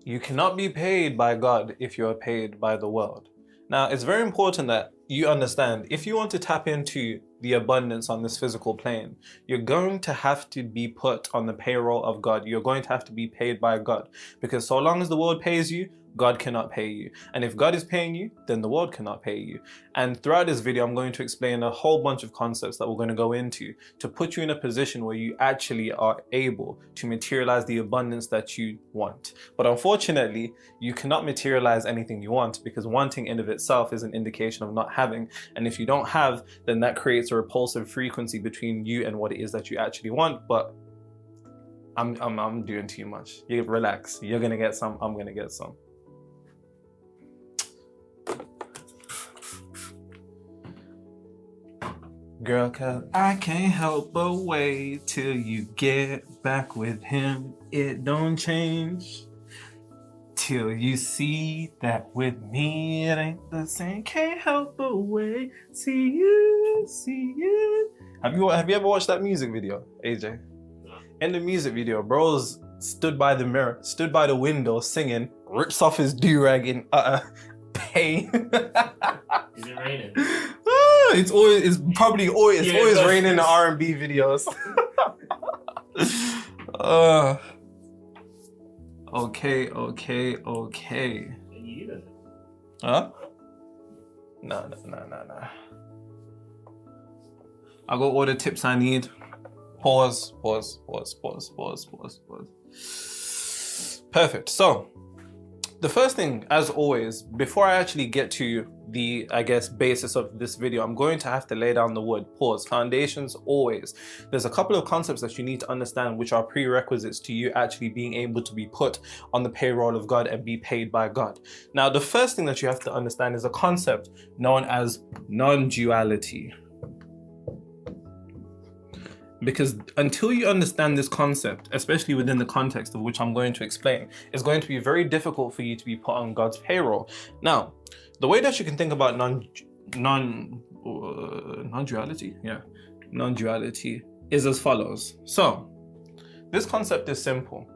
You cannot be paid by God if you are paid by the world. Now, it's very important that you understand, if you want to tap into the abundance on this physical plane, you're going to have to be put on the payroll of God. You're going to have to be paid by God, because so long as the world pays you, God cannot pay you. And if God is paying you, then the world cannot pay you. And throughout this video, I'm going to explain a whole bunch of concepts that we're going to go into to put you in a position where you actually are able to materialize the abundance that you want. But unfortunately, you cannot materialize anything you want, because wanting in of itself is an indication of not having. And if you don't have, then that creates a repulsive frequency between you and what it is that you actually want. But I'm doing too much. You relax. You're gonna get some. I'm gonna get some. Girl, 'cause I can't help but wait till you get back with him. It don't change till you see that with me it ain't the same. Can't help but wait. See you. Have you ever watched that music video, AJ? In the music video, bros stood by the mirror, stood by the window singing, rips off his do-rag in pain. Is it raining? It's always raining in the R&B videos. Okay. Huh? No. I got all the tips I need. Pause. Perfect. So, the first thing, as always, before I actually get to the, basis of this video, I'm going to have to lay down the wood. Pause. Foundations, always. There's a couple of concepts that you need to understand, which are prerequisites to you actually being able to be put on the payroll of God and be paid by God. Now, the first thing that you have to understand is a concept known as non-duality. Because until you understand this concept, especially within the context of which I'm going to explain, it's going to be very difficult for you to be put on God's payroll. Now, the way that you can think about non-duality is as follows. So, this concept is simple,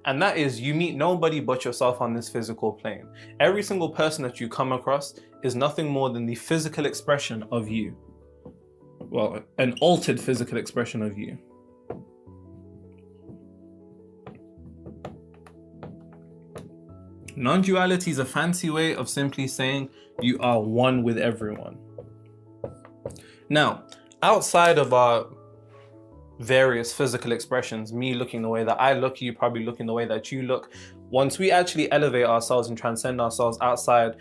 and that is you meet nobody but yourself on this physical plane. Every single person that you come across is nothing more than the physical expression of you. Well, an altered physical expression of you. Non-duality is a fancy way of simply saying you are one with everyone. Now, outside of our various physical expressions, me looking the way that I look, you probably looking the way that you look, once we actually elevate ourselves and transcend ourselves outside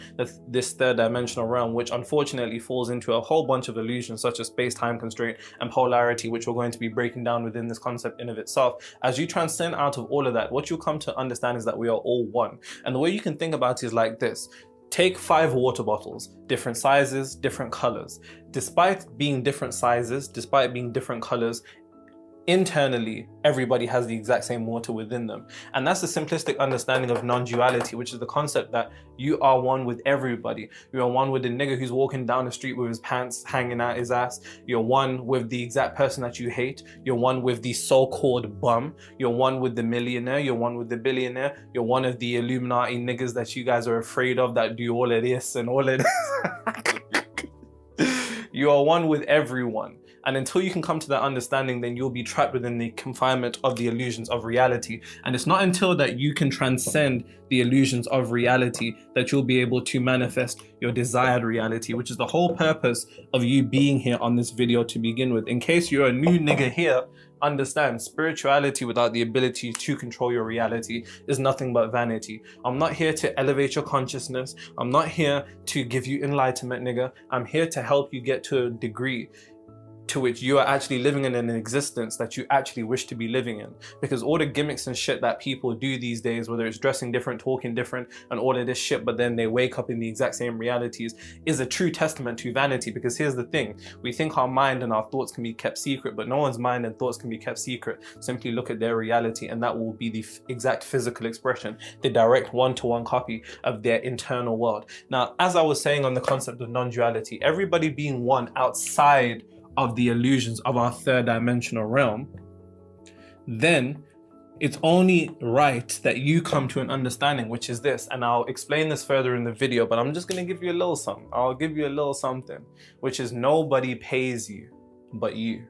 this third dimensional realm, which unfortunately falls into a whole bunch of illusions such as space-time constraint and polarity, which we're going to be breaking down within this concept in of itself. As you transcend out of all of that, what you'll come to understand is that we are all one. And the way you can think about it is like this. Take 5 water bottles, different sizes, different colors. Despite being different sizes, despite being different colors, internally, everybody has the exact same water within them. And that's the simplistic understanding of non-duality, which is the concept that you are one with everybody. You are one with the nigga who's walking down the street with his pants hanging out his ass. You're one with the exact person that you hate. You're one with the so-called bum. You're one with the millionaire. You're one with the billionaire. You're one of the Illuminati niggas that you guys are afraid of that do all of this and all of this. You are one with everyone. And until you can come to that understanding, then you'll be trapped within the confinement of the illusions of reality. And it's not until that you can transcend the illusions of reality that you'll be able to manifest your desired reality, which is the whole purpose of you being here on this video to begin with. In case you're a new nigga here, understand, spirituality without the ability to control your reality is nothing but vanity. I'm not here to elevate your consciousness. I'm not here to give you enlightenment, nigga. I'm here to help you get to a degree to which you are actually living in an existence that you actually wish to be living in. Because all the gimmicks and shit that people do these days, whether it's dressing different, talking different, and all of this shit, but then they wake up in the exact same realities, is a true testament to vanity. Because here's the thing, we think our mind and our thoughts can be kept secret, but no one's mind and thoughts can be kept secret. Simply look at their reality, and that will be the exact physical expression, the direct one-to-one copy of their internal world. Now, as I was saying on the concept of non-duality, everybody being one outside of the illusions of our third dimensional realm, then It's only right that you come to an understanding, which is this, and I'll explain this further in the video, but I'm just gonna give you a little something. I'll give you a little something, which is nobody pays you but you.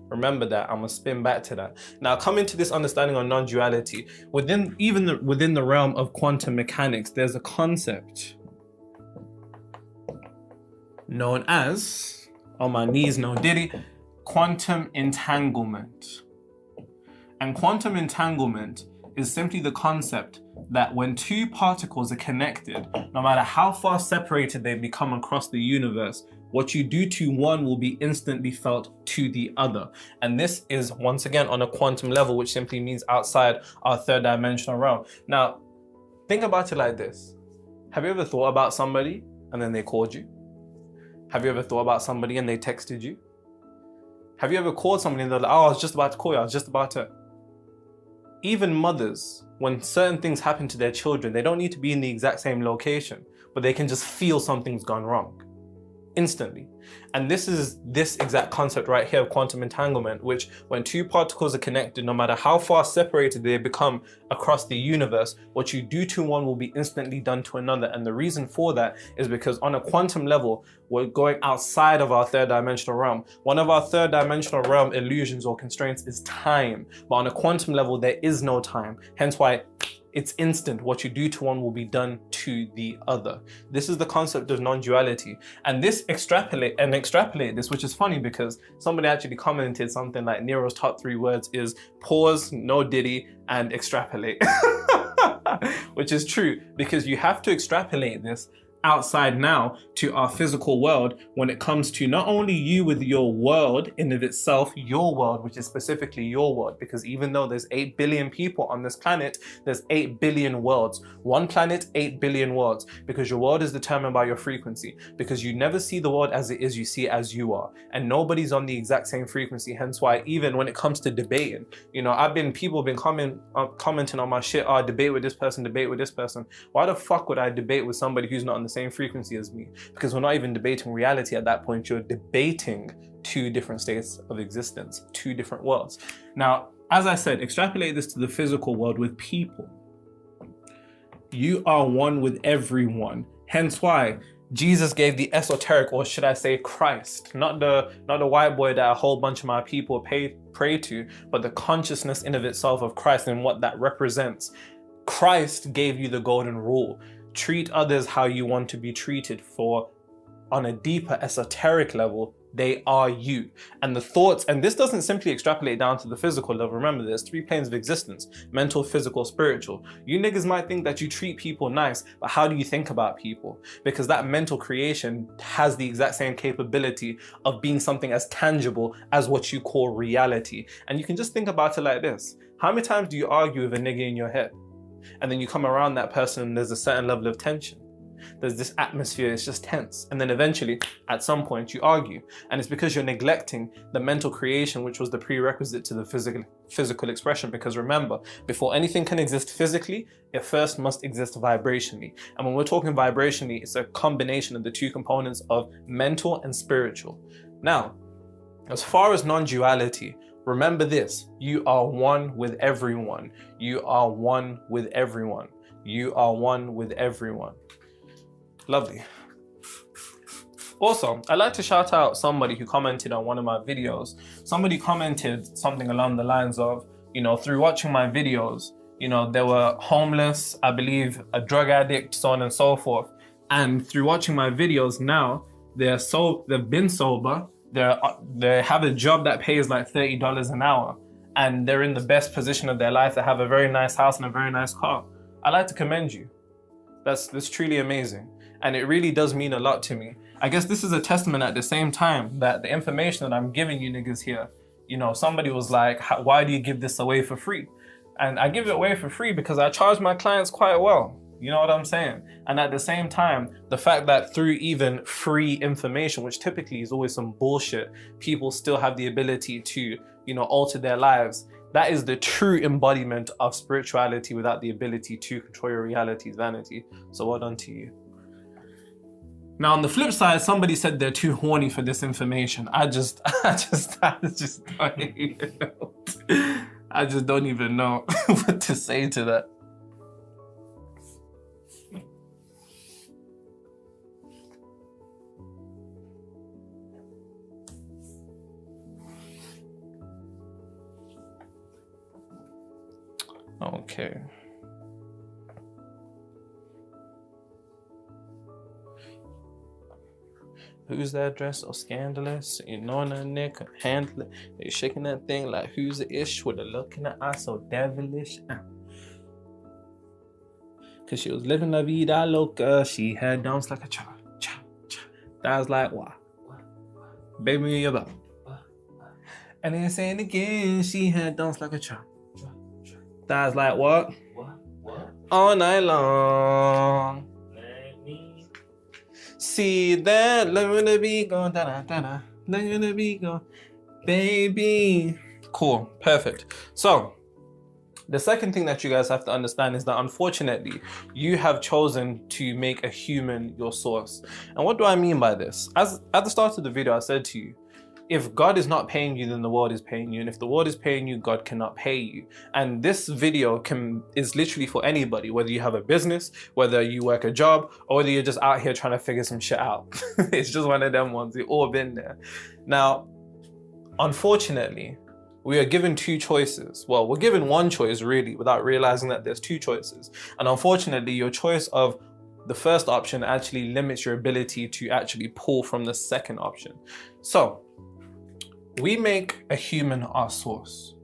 Remember that. I'm gonna spin back to that. Now, coming to this understanding on non-duality, within the realm of quantum mechanics, there's a concept known as, on my knees, no diddy, quantum entanglement. And quantum entanglement is simply the concept that when two particles are connected, no matter how far separated they become across the universe, what you do to one will be instantly felt to the other. And this is, once again, on a quantum level, which simply means outside our third dimensional realm. Now, think about it like this. Have you ever thought about somebody and then they called you? Have you ever thought about somebody and they texted you? Have you ever called somebody and they're like, oh, I was just about to call you, I was just about to. Even mothers, when certain things happen to their children, they don't need to be in the exact same location, but they can just feel something's gone wrong instantly. And this is this exact concept right here of quantum entanglement, which when two particles are connected, no matter how far separated they become across the universe, what you do to one will be instantly done to another. And the reason for that is because on a quantum level, we're going outside of our third dimensional realm. One of our third dimensional realm illusions or constraints is time. But on a quantum level, there is no time. Hence why it's instant. What you do to one will be done to the other. This is the concept of non-duality. And this extrapolate this, which is funny because somebody actually commented something like Nero's top 3 words is pause, no diddy, and extrapolate. Which is true, because you have to extrapolate this outside now to our physical world when it comes to not only you with your world in of itself, your world, which is specifically your world, because even though there's 8 billion people on this planet, there's 8 billion worlds. One planet, 8 billion worlds, because your world is determined by your frequency, because you never see the world as it is, you see it as you are, and nobody's on the exact same frequency. Hence why even when it comes to debating, you know, people have been commenting on my shit, oh, debate with this person, debate with this person. Why the fuck would I debate with somebody who's not on the same frequency as me? Because we're not even debating reality at that point. You're debating 2 different states of existence, 2 different worlds. Now, as I said, extrapolate this to the physical world with people. You are one with everyone. Hence why Jesus gave the esoteric, or should I say Christ, not the white boy that a whole bunch of my people pray to, but the consciousness in of itself of Christ and what that represents. Christ gave you the golden rule. Treat others how you want to be treated, for on a deeper esoteric level, they are you. And the thoughts, and this doesn't simply extrapolate down to the physical level. Remember, there's 3 planes of existence: mental, physical, spiritual. You niggas might think that you treat people nice, but how do you think about people? Because that mental creation has the exact same capability of being something as tangible as what you call reality. And you can just think about it like this. How many times do you argue with a nigga in your head? And then you come around that person and there's a certain level of tension. There's this atmosphere, it's just tense. And then eventually, at some point, you argue. And it's because you're neglecting the mental creation, which was the prerequisite to the physical expression. Because remember, before anything can exist physically, it first must exist vibrationally. And when we're talking vibrationally, it's a combination of the 2 components of mental and spiritual. Now, as far as non-duality, remember this: you are one with everyone. You are one with everyone. You are one with everyone. Lovely. Also, I'd like to shout out somebody who commented on one of my videos. Somebody commented something along the lines of, you know, through watching my videos, you know, they were homeless, I believe a drug addict, so on and so forth. And through watching my videos now, they've been sober. They have a job that pays like $30 an hour, and they're in the best position of their life. They have a very nice house and a very nice car. I'd like to commend you. That's truly amazing. And it really does mean a lot to me. I guess this is a testament at the same time that the information that I'm giving you niggas here, you know, somebody was like, why do you give this away for free? And I give it away for free because I charge my clients quite well. You know what I'm saying? And at the same time, the fact that through even free information, which typically is always some bullshit, people still have the ability to, you know, alter their lives. That is the true embodiment of spirituality without the ability to control your reality's vanity. So well done to you. Now on the flip side, somebody said they're too horny for this information. I just I just don't even know what to say to that. Okay. Who's that dress so scandalous? You know that nigga handle it. They shaking that thing like who's the ish with a look in the eye so devilish. Cause she was living la vida loca. She had downs like a cha cha cha. That was like what? Baby, you're about. And then saying again, she had downs like a cha. That was like what? What? All night long. Let me. See that, let me be gone, da da da da, let me be gone, baby. Cool, perfect. So, the second thing that you guys have to understand is that unfortunately, you have chosen to make a human your source. And what do I mean by this? As at the start of the video, I said to you, if God is not paying you, then the world is paying you. And if the world is paying you, God cannot pay you. And this video is literally for anybody, whether you have a business, whether you work a job, or whether you're just out here trying to figure some shit out. It's just one of them ones. We've all been there. Now, unfortunately, we are given two choices. Well, we're given one choice really, without realizing that there's two choices. And unfortunately, your choice of the first option actually limits your ability to actually pull from the second option. So, we make a human our source.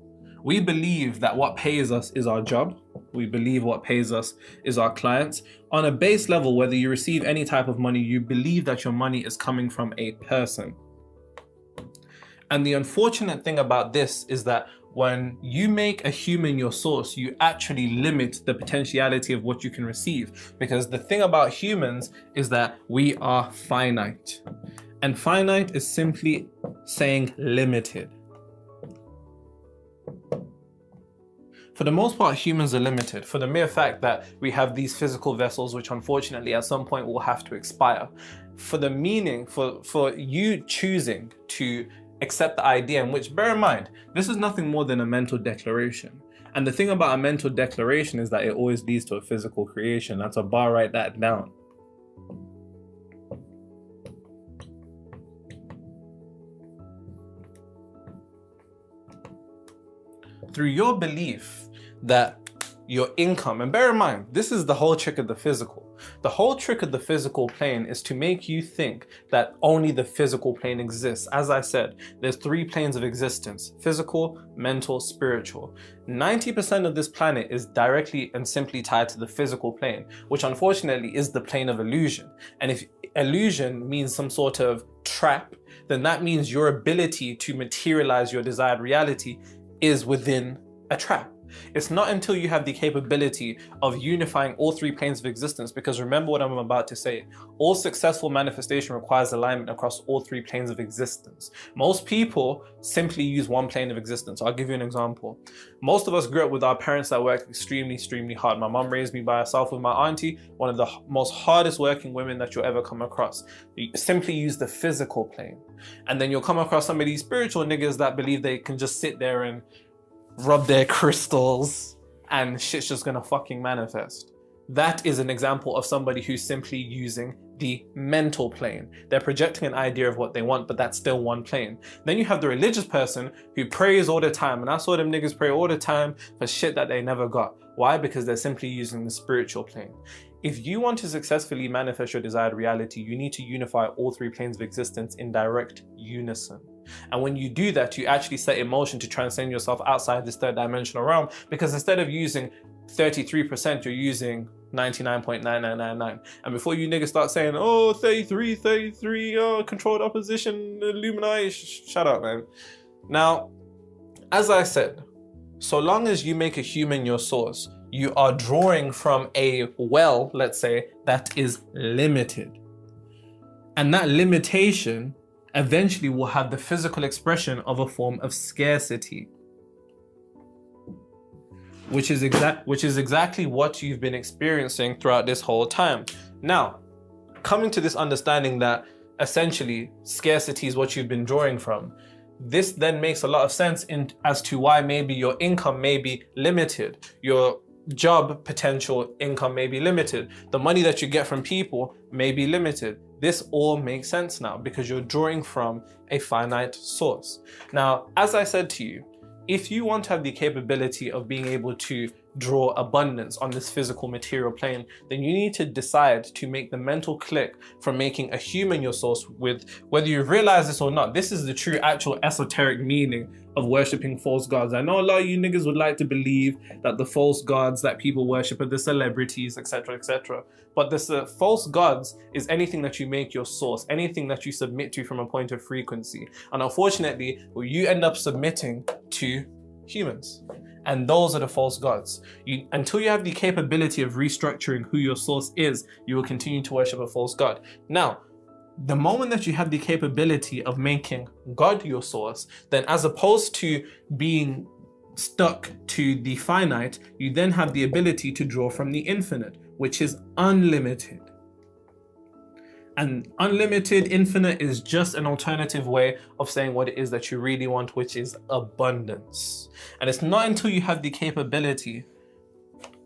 We believe that what pays us is our job. We believe what pays us is our clients. On a base level, whether you receive any type of money, you believe that your money is coming from a person. And the unfortunate thing about this is that when you make a human your source, you actually limit the potentiality of what you can receive. Because the thing about humans is that we are finite. And finite is simply saying limited. For the most part, humans are limited for the mere fact that we have these physical vessels, which unfortunately at some point will have to expire. For the meaning, for you choosing to accept the idea, in which, bear in mind, this is nothing more than a mental declaration. And the thing about a mental declaration is that it always leads to a physical creation. That's a bar, write that down. Through your belief that your income, and bear in mind, this is the whole trick of the physical. The whole trick of the physical plane is to make you think that only the physical plane exists. As I said, there's 3 planes of existence: physical, mental, spiritual. 90% of this planet is directly and simply tied to the physical plane, which unfortunately is the plane of illusion. And if illusion means some sort of trap, then that means your ability to materialize your desired reality is within a trap. It's not until you have the capability of unifying all 3 planes of existence, because remember what I'm about to say, all successful manifestation requires alignment across all 3 planes of existence. Most people simply use one plane of existence. I'll give you an example. Most of us grew up with our parents that worked extremely hard. My mom raised me by herself with my auntie, one of the most hardest working women that you'll ever come across. You simply use the physical plane. And then you'll come across some of these spiritual niggas that believe they can just sit there and rub their crystals and shit's just gonna fucking manifest. That is an example of somebody who's simply using the mental plane. They're projecting an idea of what they want, but that's still one plane. Then you have the religious person who prays all the time, and I saw them niggas pray all the time for shit that they never got. Why? Because they're simply using the spiritual plane. If you want to successfully manifest your desired reality, you need to unify all 3 planes of existence in direct unison. And when you do that, you actually set in motion to transcend yourself outside this 3rd dimensional realm, because instead of using 33%, you're using 99.9999. And before you niggas start saying, oh, 33, oh, controlled opposition, Illuminati, shut up, man. Now, as I said, so long as you make a human your source, you are drawing from a well, let's say, that is limited. And that limitation eventually will have the physical expression of a form of scarcity, which is exactly what you've been experiencing throughout this whole time. Now, coming to this understanding that essentially scarcity is what you've been drawing from, this then makes a lot of sense as to why maybe your income may be limited, your job potential income may be limited, the money that you get from people may be limited. This all makes sense now because you're drawing from a finite source. Now, as I said to you, if you want to have the capability of being able to draw abundance on this physical material plane, then you need to decide to make the mental click from making a human your source. With whether you realize this or not, this is the true actual esoteric meaning of worshipping false gods. I know a lot of you niggas would like to believe that the false gods that people worship are the celebrities, etc., etc. But this false gods is anything that you make your source, anything that you submit to from a point of frequency. And unfortunately, you end up submitting to humans. And those are the false gods. Until you have the capability of restructuring who your source is, you will continue to worship a false god. Now, the moment that you have the capability of making God your source, then as opposed to being stuck to the finite, you then have the ability to draw from the infinite, which is unlimited. And unlimited, infinite is just an alternative way of saying what it is that you really want, which is abundance. And it's not until you have the capability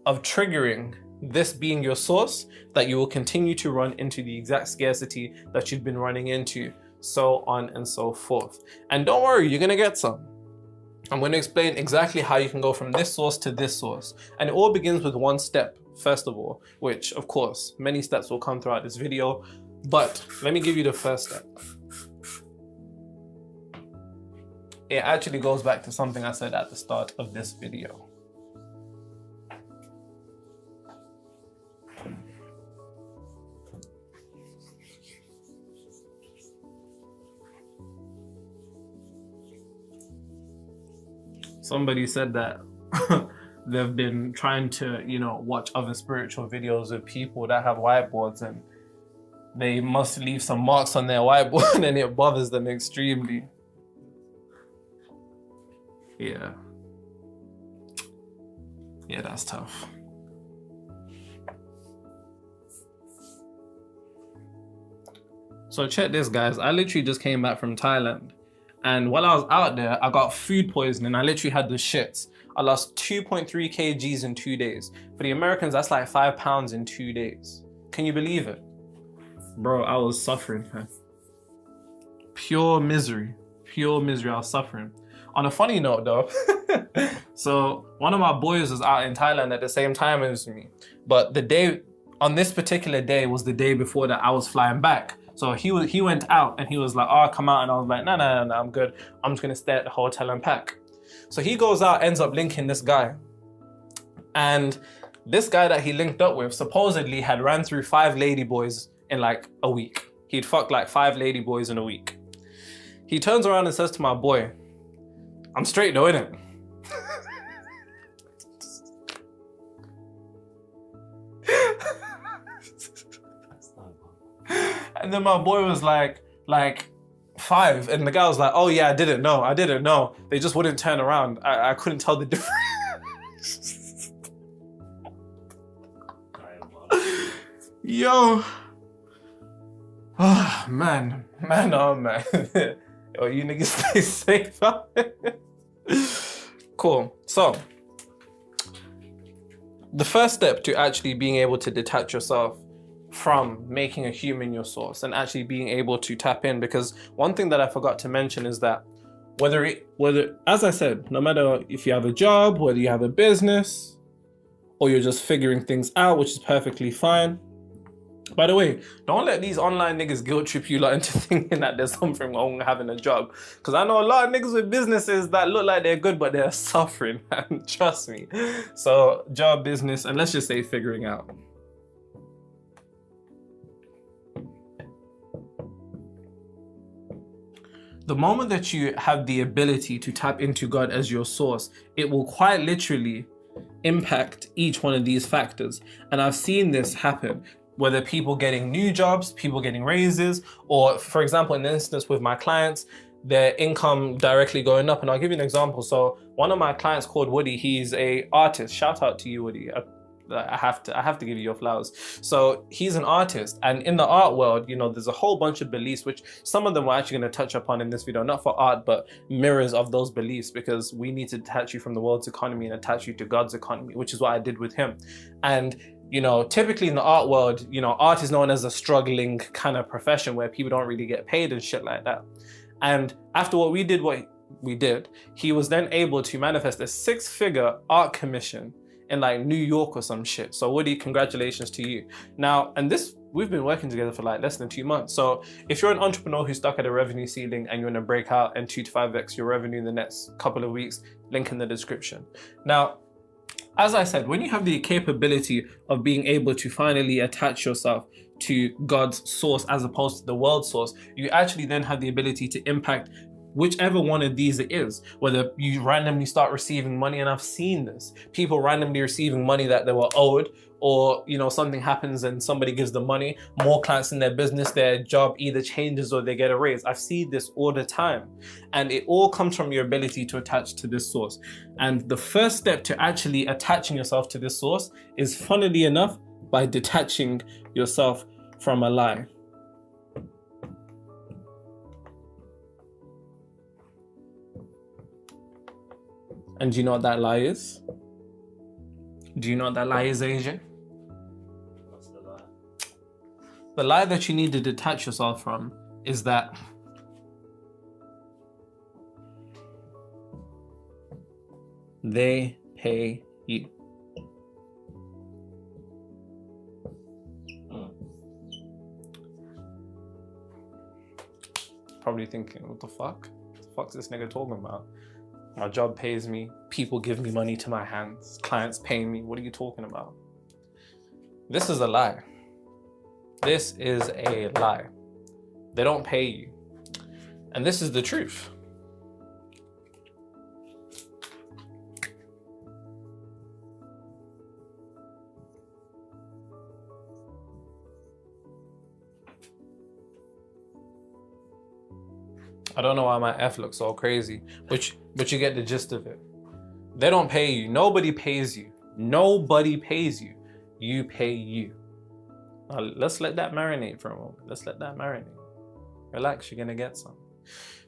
of triggering this being your source that you will continue to run into the exact scarcity that you've been running into, so on and so forth. And don't worry, you're gonna get some. I'm going to explain exactly how you can go from this source to this source. And it all begins with one step, first of all, which of course, many steps will come throughout this video, but let me give you the first step. It actually goes back to something I said at the start of this video. Somebody said that they've been trying to, watch other spiritual videos of people that have whiteboards and they must leave some marks on their whiteboard and it bothers them extremely. Yeah, that's tough. So check this, guys. I literally just came back from Thailand. And while I was out there, I got food poisoning. I literally had the shits. I lost 2.3 kgs in 2 days. For the Americans, that's like 5 pounds in 2 days. Can you believe it? Bro, I was suffering, man. Pure misery. Pure misery, I was suffering. On a funny note though, so one of my boys was out in Thailand at the same time as me. But on this particular day was the day before that I was flying back. So he went out and he was like, oh, come out. And I was like, no, I'm good. I'm just gonna stay at the hotel and pack. So he goes out, ends up linking this guy. And this guy that he linked up with supposedly had ran through 5 ladyboys in like a week. He'd fucked like 5 ladyboys in a week. He turns around and says to my boy, I'm straight though, innit? And then my boy was like 5, and the guy was like, oh yeah, I didn't know. They just wouldn't turn around. I couldn't tell the difference. Yo. Oh, man. Oh man. Yo, you niggas stay safe out there. Cool. So, the first step to actually being able to detach yourself from making a human your source and actually being able to tap in, because one thing that I forgot to mention is that whether as I said, no matter if you have a job, whether you have a business, or you're just figuring things out, which is perfectly fine. By the way, don't let these online niggas guilt trip you lot into thinking that there's something wrong with having a job. Because I know a lot of niggas with businesses that look like they're good, but they're suffering, man. Trust me. So job, business, and let's just say figuring out. The moment that you have the ability to tap into God as your source, it will quite literally impact each one of these factors. And I've seen this happen, whether people getting new jobs, people getting raises, or for example, in the instance with my clients, their income directly going up. And I'll give you an example. So one of my clients called Woody, he's an artist. Shout out to you, Woody. I have to give you your flowers. So he's an artist, and in the art world, you know, there's a whole bunch of beliefs, which some of them we're actually going to touch upon in this video, not for art, but mirrors of those beliefs, because we need to detach you from the world's economy and attach you to God's economy, which is what I did with him. And you know, typically in the art world, you know, art is known as a struggling kind of profession where people don't really get paid and shit like that. And after what we did, he was then able to manifest a 6-figure art commission in like New York or some shit. So Woody, congratulations to you. Now, and this, we've been working together for like less than 2 months. So if you're an entrepreneur who's stuck at a revenue ceiling and you want to break out and 2 to 5x your revenue in the next couple of weeks, link in the description. Now, as I said, when you have the capability of being able to finally attach yourself to God's source as opposed to the world source, you actually then have the ability to impact whichever one of these it is, whether you randomly start receiving money, and I've seen this, people randomly receiving money that they were owed, or you know, something happens and somebody gives them money, more clients in their business, their job either changes or they get a raise. I've seen this all the time, and it all comes from your ability to attach to this source. And the first step to actually attaching yourself to this source is, funnily enough, by detaching yourself from a lie. And do you know what that lie is? Do you know what that lie is, AJ? What's the lie? The lie that you need to detach yourself from is that they pay you. Probably thinking, what the fuck? What the fuck's this nigga talking about? My job pays me, people give me money to my hands, clients pay me. What are you talking about? This is a lie. This is a lie. They don't pay you. And this is the truth. I don't know why my F looks so crazy, but you get the gist of it. They don't pay you. Nobody pays you. Nobody pays you. You pay you. Now, let's let that marinate for a moment. Let's let that marinate. Relax, you're gonna get some.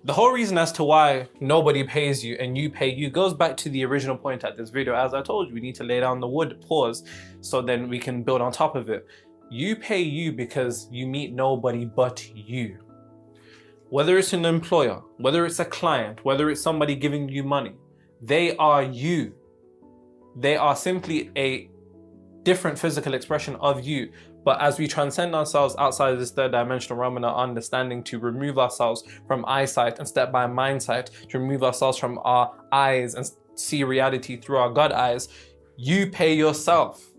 The whole reason as to why nobody pays you and you pay you goes back to the original point at this video. As I told you, we need to lay down the wood, pause, so then we can build on top of it. You pay you because you meet nobody but you. Whether it's an employer, whether it's a client, whether it's somebody giving you money, they are you. They are simply a different physical expression of you. But as we transcend ourselves outside of this third dimensional realm and our understanding, to remove ourselves from eyesight and step by mindsight, to remove ourselves from our eyes and see reality through our God eyes, you pay yourself.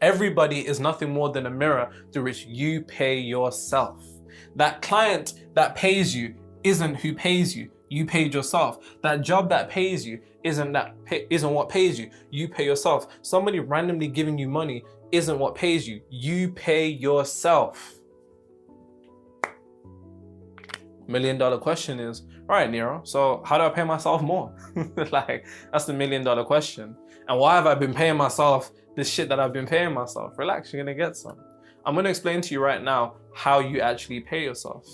Everybody is nothing more than a mirror through which you pay yourself. That client that pays you isn't who pays you. You paid yourself. That job that pays you isn't what pays you. You pay yourself. Somebody randomly giving you money isn't what pays you. You pay yourself. $1 million question is, all right, Nero, so how do I pay myself more? Like, that's the $1 million question. And why have I been paying myself this shit that I've been paying myself? Relax, you're gonna get some. I'm gonna explain to you right now how you actually pay yourself.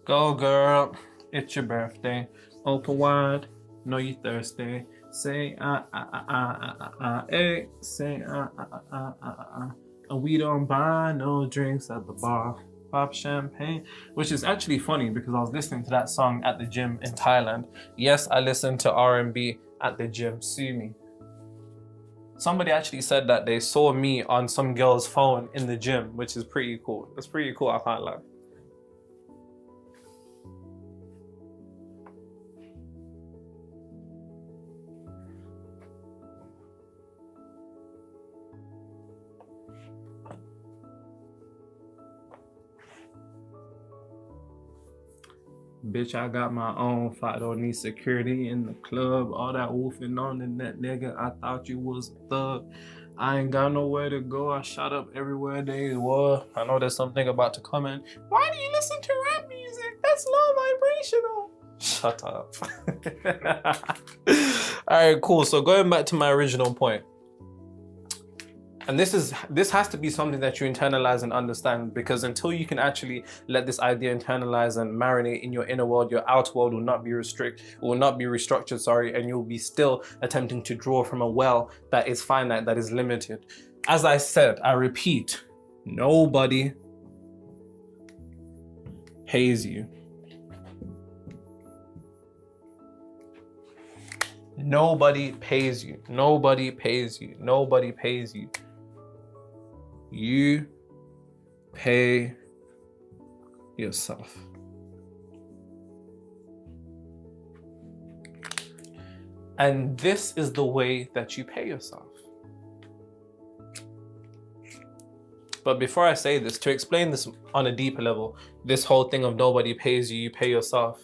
Go girl, it's your birthday. Open wide, know you thirsty. Say eh, say And we don't buy no drinks at the bar. Pop champagne, which is actually funny because I was listening to that song at the gym in Thailand. Yes, I listened to R&B at the gym. Sue me. Somebody actually said that they saw me on some girl's phone in the gym, which is pretty cool. It's pretty cool, I can't lie. Bitch, I got my own fight, don't need security in the club. All that wolfing on the net, nigga. I thought you was a thug. I ain't got nowhere to go. I shot up everywhere they were. I know there's something about to comment. Why do you listen to rap music. That's low vibrational. Shut up. All right, cool. So going back to my original point. And this has to be something that you internalize and understand, because until you can actually let this idea internalize and marinate in your inner world, your outer world will not be restructured, and you'll be still attempting to draw from a well that is finite, that is limited. As I said, I repeat, nobody pays you. Nobody pays you. Nobody pays you. Nobody pays you. You pay yourself. And this is the way that you pay yourself. But before I say this, to explain this on a deeper level, this whole thing of nobody pays you, you pay yourself.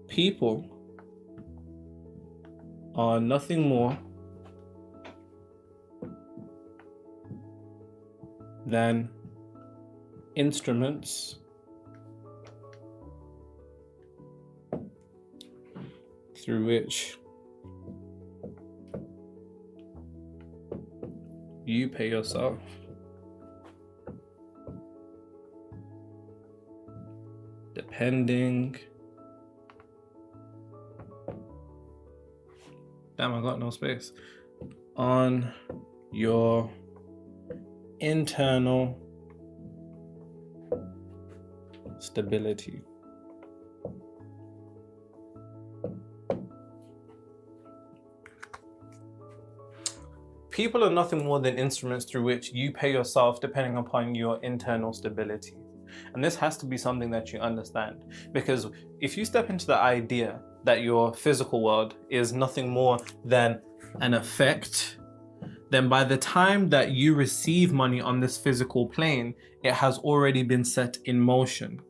People are nothing more than instruments through which you pay yourself. Depending. Damn, I got no space. On your internal stability. People are nothing more than instruments through which you pay yourself depending upon your internal stability. And this has to be something that you understand, because if you step into the idea that your physical world is nothing more than an effect, then by the time that you receive money on this physical plane, it has already been set in motion.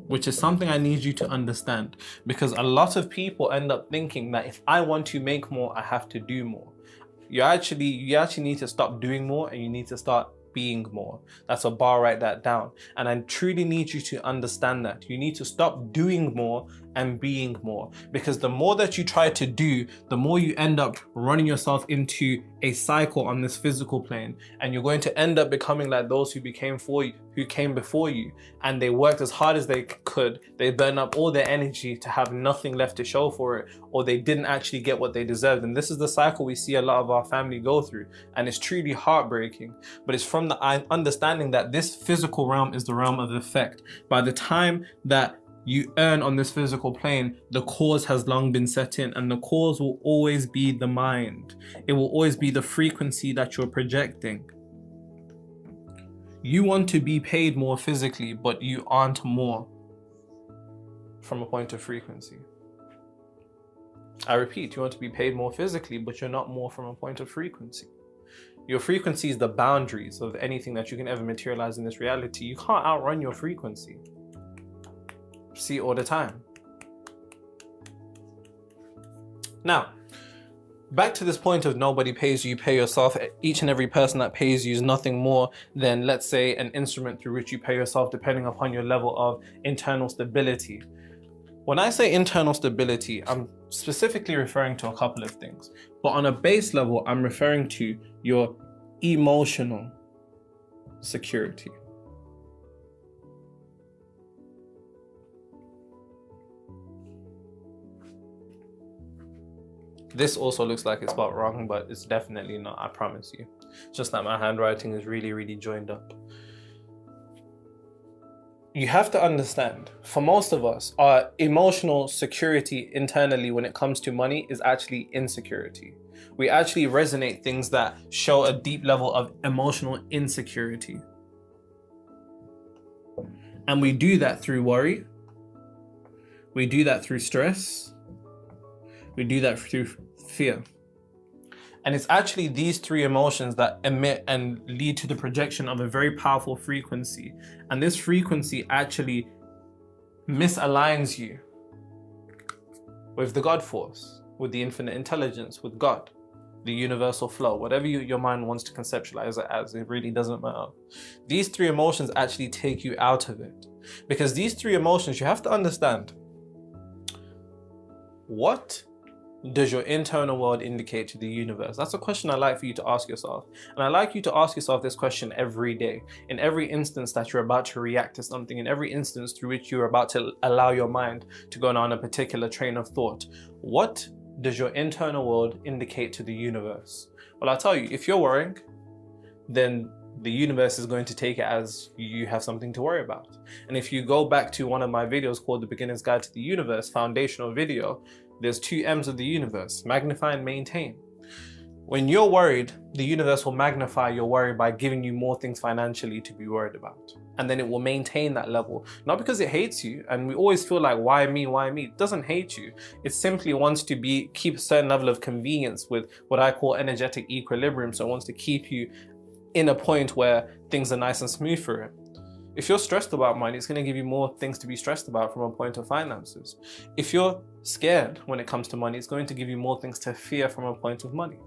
Which is something I need you to understand, because a lot of people end up thinking that if I want to make more, I have to do more. You actually need to stop doing more, and you need to start being more. That's a bar, write that down. And I truly need you to understand that. You need to stop doing more and being more, because the more that you try to do, the more you end up running yourself into a cycle on this physical plane, and you're going to end up becoming like those who came before you, and they worked as hard as they could. They burned up all their energy to have nothing left to show for it, or they didn't actually get what they deserved. And this is the cycle we see a lot of our family go through, and it's truly heartbreaking. But it's from the understanding that this physical realm is the realm of effect. By the time that you earn on this physical plane, the cause has long been set in, and the cause will always be the mind. It will always be the frequency that you're projecting. You want to be paid more physically, but you aren't more from a point of frequency. I repeat, you want to be paid more physically, but you're not more from a point of frequency. Your frequency is the boundaries of anything that you can ever materialize in this reality. You can't outrun your frequency. See it all the time. Now, back to this point of nobody pays you, you pay yourself. Each and every person that pays you is nothing more than, let's say, an instrument through which you pay yourself depending upon your level of internal stability. When I say internal stability, I'm specifically referring to a couple of things. But on a base level, I'm referring to your emotional security. This also looks like it's spelled wrong, but it's definitely not, I promise you. Just that my handwriting is really, really joined up. You have to understand, for most of us, our emotional security internally when it comes to money is actually insecurity. We actually resonate things that show a deep level of emotional insecurity. And we do that through worry. We do that through stress. We do that through fear. And it's actually these three emotions that emit and lead to the projection of a very powerful frequency. And this frequency actually misaligns you with the God force, with the infinite intelligence, with God. the universal flow, whatever your mind wants to conceptualize it as, it really doesn't matter. These three emotions actually take you out of it. Because these three emotions, you have to understand, what does your internal world indicate to the universe? That's a question I'd like for you to ask yourself. And I'd like you to ask yourself this question every day. In every instance that you're about to react to something, in every instance through which you're about to allow your mind to go on a particular train of thought, what does your internal world indicate to the universe? Well, I'll tell you, if you're worrying, then the universe is going to take it as you have something to worry about. And if you go back to one of my videos called The Beginner's Guide to the Universe, foundational video, there's 2 M's of the universe: magnify and maintain. When you're worried, the universe will magnify your worry by giving you more things financially to be worried about. And then it will maintain that level. Not because it hates you, and we always feel like, why me, why me? It doesn't hate you. It simply wants to keep a certain level of convenience with what I call energetic equilibrium. So it wants to keep you in a point where things are nice and smooth for it. If you're stressed about money, it's going to give you more things to be stressed about from a point of finances. If you're scared when it comes to money, it's going to give you more things to fear from a point of money.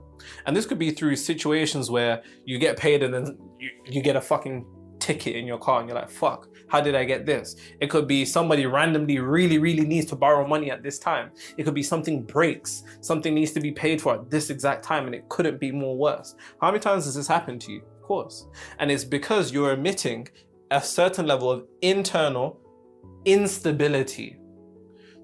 And this could be through situations where you get paid and then you get a fucking ticket in your car and you're like, fuck, how did I get this? It could be somebody randomly really needs to borrow money at this time. It could be something breaks, something needs to be paid for at this exact time, and it couldn't be more worse. How many times has this happened to you? Of course. And it's because you're emitting a certain level of internal instability.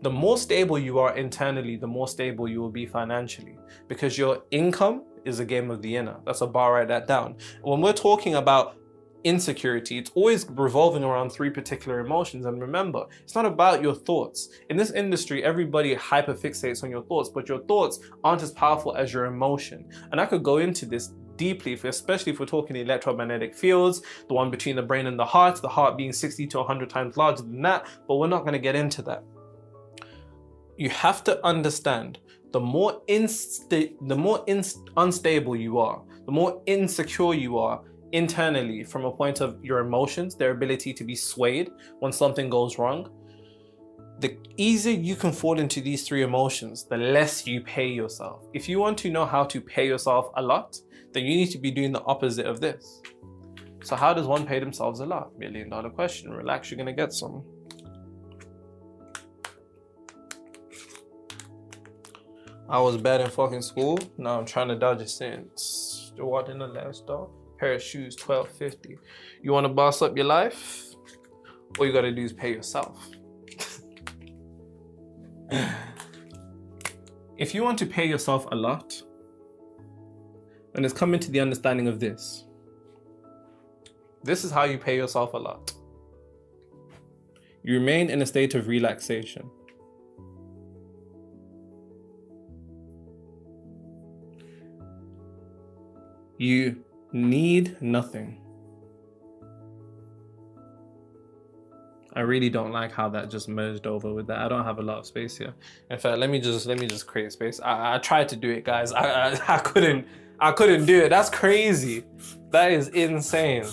The more stable you are internally, the more stable you will be financially, because your income is a game of the inner. That's a bar, write that down. When we're talking about insecurity, it's always revolving around 3 particular emotions. And remember, it's not about your thoughts. In this industry, everybody hyperfixates on your thoughts, but your thoughts aren't as powerful as your emotion. And I could go into this deeply, especially if we're talking electromagnetic fields, the one between the brain and the heart being 60 to 100 times larger than that, but we're not going to get into that. You have to understand, the more unstable you are, the more insecure you are internally from a point of your emotions, their ability to be swayed when something goes wrong, the easier you can fall into these 3 emotions, the less you pay yourself. If you want to know how to pay yourself a lot, then you need to be doing the opposite of this. So how does one pay themselves a lot? $1 million question. Relax, you're gonna get some. I was bad in fucking school. Now I'm trying to dodge a sentence. What in the last door? Pair of shoes, $12.50. You want to boss up your life? All you gotta do is pay yourself. If you want to pay yourself a lot, then it's coming to the understanding of this. This is how you pay yourself a lot. You remain in a state of relaxation. You need nothing. I really don't like how that just merged over with that. I don't have a lot of space here. In fact, let me just create space. I tried to do it, guys. I couldn't do it. That's crazy. That is insane.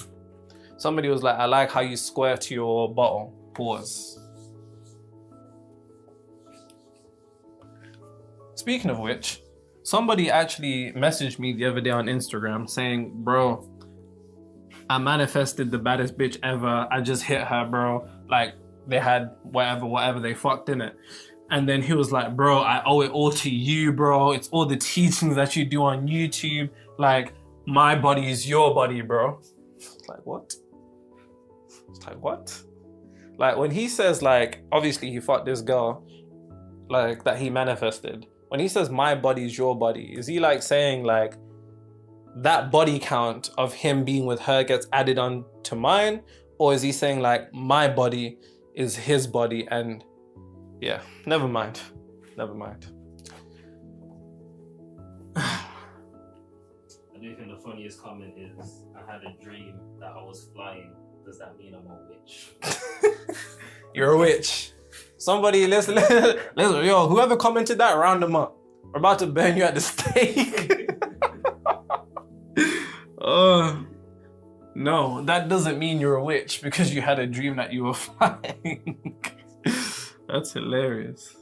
Somebody was like, I like how you square to your bottle. Pause. Speaking of which, somebody actually messaged me the other day on Instagram saying, bro, I manifested the baddest bitch ever. I just hit her, bro. Like, they had whatever they fucked in it. And then he was like, bro, I owe it all to you, bro. It's all the teachings that you do on YouTube. Like, my body is your body, bro. It's like, what? It's like, what? Like, when he says, like, obviously he fucked this girl, like, that he manifested. When he says, my body is your body, is he like saying, like, that body count of him being with her gets added on to mine? Or is he saying, like, my body is his body? And yeah, never mind. I do think the funniest comment is, I had a dream that I was flying. Does that mean I'm a witch? You're a witch. Somebody, listen, yo, whoever commented that, round them up. We're about to burn you at the stake. No, that doesn't mean you're a witch because you had a dream that you were flying. That's hilarious.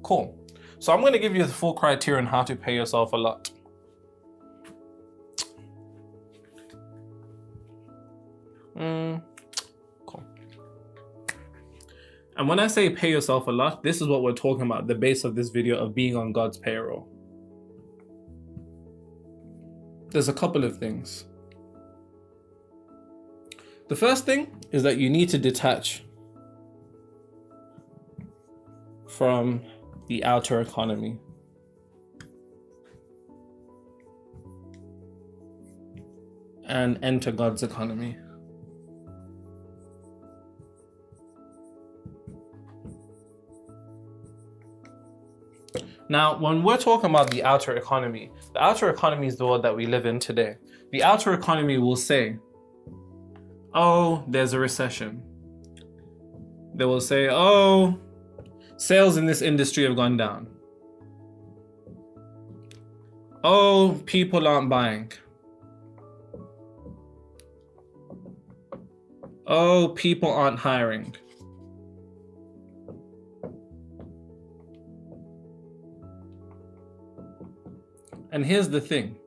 Cool. So I'm going to give you the full criteria on how to pay yourself a lot. Cool. And when I say pay yourself a lot, this is what we're talking about, the base of this video of being on God's payroll. There's a couple of things. The first thing is that you need to detach from the outer economy. And enter God's economy. Now, when we're talking about the outer economy is the world that we live in today. The outer economy will say, oh, there's a recession. They will say, oh, sales in this industry have gone down. Oh, people aren't buying. Oh, people aren't hiring. And here's the thing.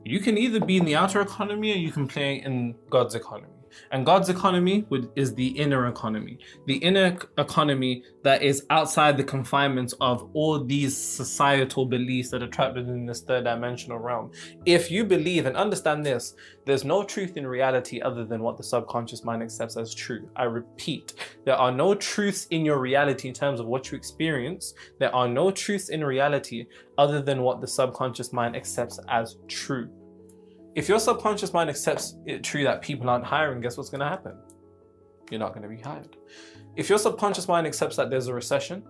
You can either be in the outer economy or you can play in God's economy. And God's economy is the inner economy. The inner economy that is outside the confinements of all these societal beliefs that are trapped within this third dimensional realm. If you believe and understand this, there's no truth in reality other than what the subconscious mind accepts as true. I repeat, there are no truths in your reality in terms of what you experience. There are no truths in reality other than what the subconscious mind accepts as true. If your subconscious mind accepts it true that people aren't hiring, guess what's going to happen? You're not going to be hired. If your subconscious mind accepts that there's a recession,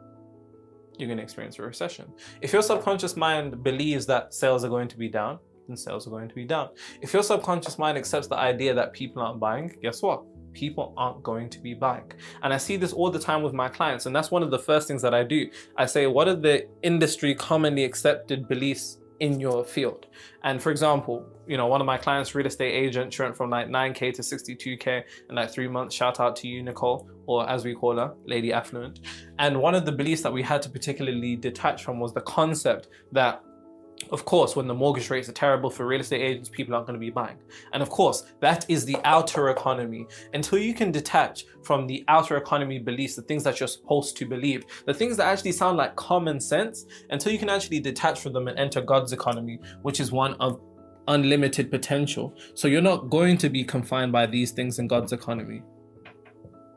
you're going to experience a recession. If your subconscious mind believes that sales are going to be down, then sales are going to be down. If your subconscious mind accepts the idea that people aren't buying, guess what? People aren't going to be buying. And I see this all the time with my clients. And that's one of the first things that I do. I say, what are the industry commonly accepted beliefs in your field? And for example, one of my clients, real estate agent, she went from like 9K to 62K in like 3 months. Shout out to you, Nicole, or as we call her, Lady Affluent. And one of the beliefs that we had to particularly detach from was the concept that, of course, when the mortgage rates are terrible for real estate agents, people aren't going to be buying. And of course, that is the outer economy. Until you can detach from the outer economy beliefs, the things that you're supposed to believe, the things that actually sound like common sense, until you can actually detach from them and enter God's economy, which is one of unlimited potential. So you're not going to be confined by these things in God's economy.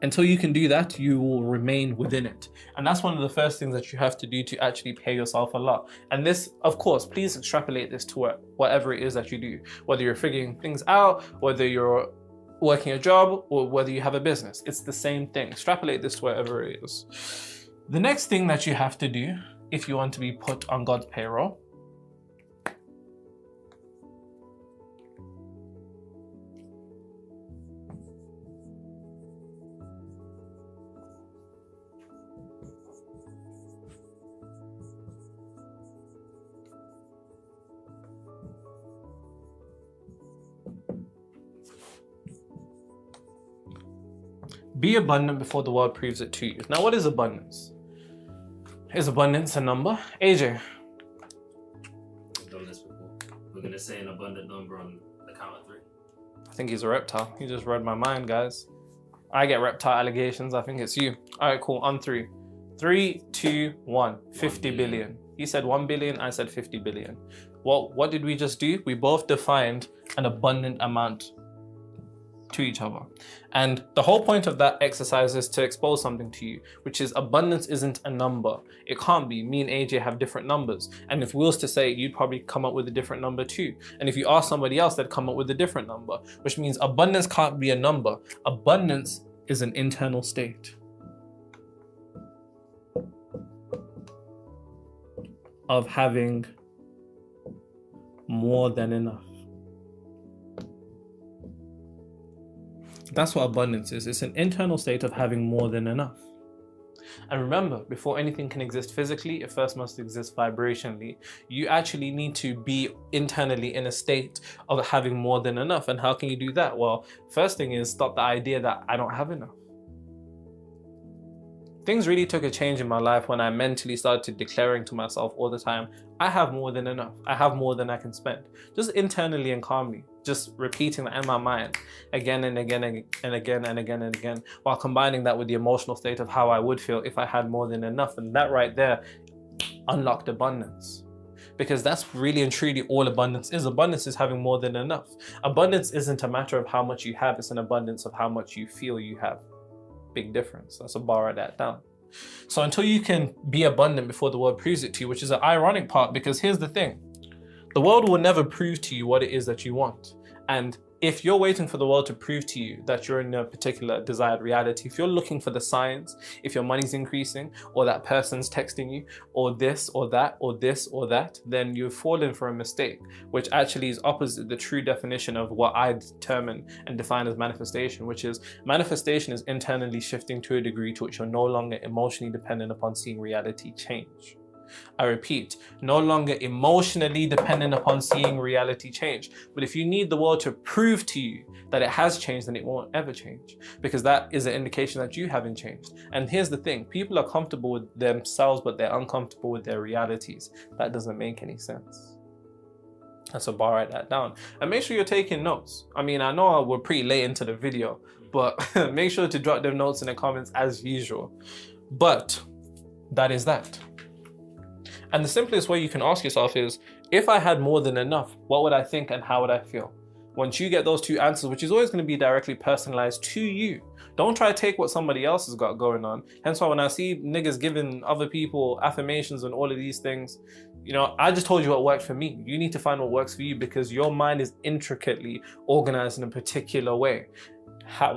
Until you can do that, you will remain within it. And that's one of the first things that you have to do to actually pay yourself a lot. And this, of course, please extrapolate this to whatever it is that you do. Whether you're figuring things out, whether you're working a job, or whether you have a business. It's the same thing. Extrapolate this to whatever it is. The next thing that you have to do, if you want to be put on God's payroll, be abundant before the world proves it to you. Now, what is abundance? Is abundance a number? AJ? I've done this before. We're going to say an abundant number on the count of 3. I think he's a reptile. He just read my mind, guys. I get reptile allegations. I think it's you. All right, cool. On 3. 3, 2, 1. 50 billion. He said 1 billion. I said 50 billion. Well, what did we just do? We both defined an abundant amount to each other. And the whole point of that exercise is to expose something to you, which is abundance isn't a number. It can't be. Me and AJ have different numbers. And if we was to say it, you'd probably come up with a different number too. And if you ask somebody else, they'd come up with a different number, which means abundance can't be a number. Abundance is an internal state of having more than enough. That's what abundance is. It's an internal state of having more than enough. And remember, before anything can exist physically, it first must exist vibrationally. You actually need to be internally in a state of having more than enough. And how can you do that? Well, first thing is stop the idea that I don't have enough. things really took a change in my life when I mentally started declaring to myself all the time, I have more than enough. I have more than I can spend. Just internally and calmly, just repeating that in my mind again and again and again and again and again, while combining that with the emotional state of how I would feel if I had more than enough. And that right there unlocked abundance. Because that's really and truly all abundance is. Abundance is having more than enough. Abundance isn't a matter of how much you have, it's an abundance of how much you feel you have. Big difference. Let's borrow that down. So until you can be abundant before the world proves it to you, which is an ironic part, because here's the thing. The world will never prove to you what it is that you want. And if you're waiting for the world to prove to you that you're in a particular desired reality, if you're looking for the signs, if your money's increasing, or that person's texting you, or this or that, or this or that, then you've fallen for a mistake, which actually is opposite the true definition of what I determine and define as manifestation, which is manifestation is internally shifting to a degree to which you're no longer emotionally dependent upon seeing reality change. I repeat, no longer emotionally dependent upon seeing reality change. But if you need the world to prove to you that it has changed, then it won't ever change, because that is an indication that you haven't changed. And here's the thing, people are comfortable with themselves, but they're uncomfortable with their realities. That doesn't make any sense. And so write that down. And make sure you're taking notes. I mean, I know we're pretty late into the video, but make sure to drop them notes in the comments as usual. But that is that. And the simplest way you can ask yourself is, if I had more than enough, what would I think and how would I feel? Once you get those two answers, which is always going to be directly personalized to you, don't try to take what somebody else has got going on. Hence why when I see niggas giving other people affirmations and all of these things, you know, I just told you what worked for me. You need to find what works for you, because your mind is intricately organized in a particular way.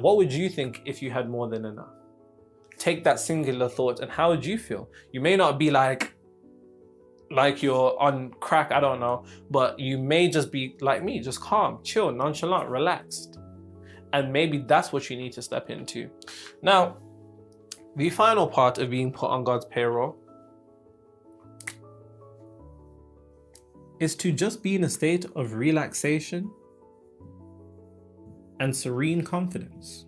What would you think if you had more than enough? Take that singular thought and how would you feel? You may not be like you're on crack, I don't know, but you may just be like me, just calm, chill, nonchalant, relaxed. And maybe that's what you need to step into. Now, the final part of being put on God's payroll is to just be in a state of relaxation and serene confidence.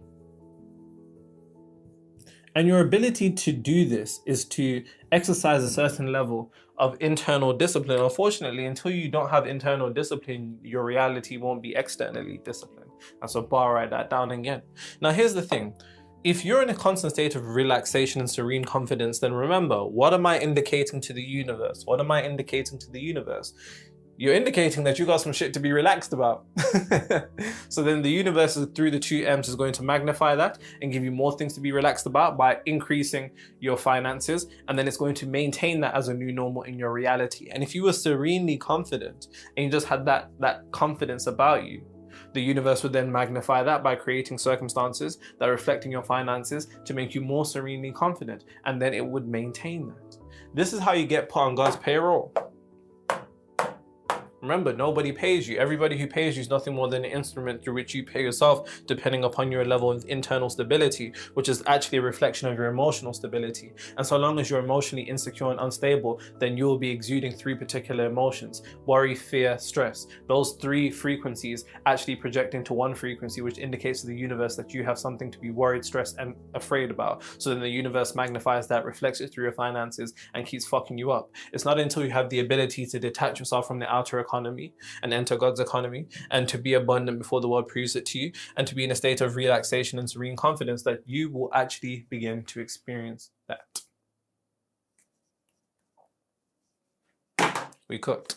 And your ability to do this is to exercise a certain level of internal discipline. Unfortunately, until you don't have internal discipline, your reality won't be externally disciplined. And so write that down again. Now, here's the thing. If you're in a constant state of relaxation and serene confidence, then remember, what am I indicating to the universe? What am I indicating to the universe? You're indicating that you got some shit to be relaxed about. So then the universe, through the 2 M's, is going to magnify that and give you more things to be relaxed about by increasing your finances. And then it's going to maintain that as a new normal in your reality. And if you were serenely confident and you just had that confidence about you, the universe would then magnify that by creating circumstances that are reflecting your finances to make you more serenely confident. And then it would maintain that. This is how you get put on God's payroll. Remember, nobody pays you. Everybody who pays you is nothing more than an instrument through which you pay yourself, depending upon your level of internal stability, which is actually a reflection of your emotional stability. And so long as you're emotionally insecure and unstable, then you will be exuding 3 particular emotions: worry, fear, stress. Those 3 frequencies actually project into 1 frequency, which indicates to the universe that you have something to be worried, stressed, and afraid about. So then the universe magnifies that, reflects it through your finances, and keeps fucking you up. It's not until you have the ability to detach yourself from the outer economy and enter God's economy, and to be abundant before the world proves it to you, and to be in a state of relaxation and serene confidence, that you will actually begin to experience that. We cooked.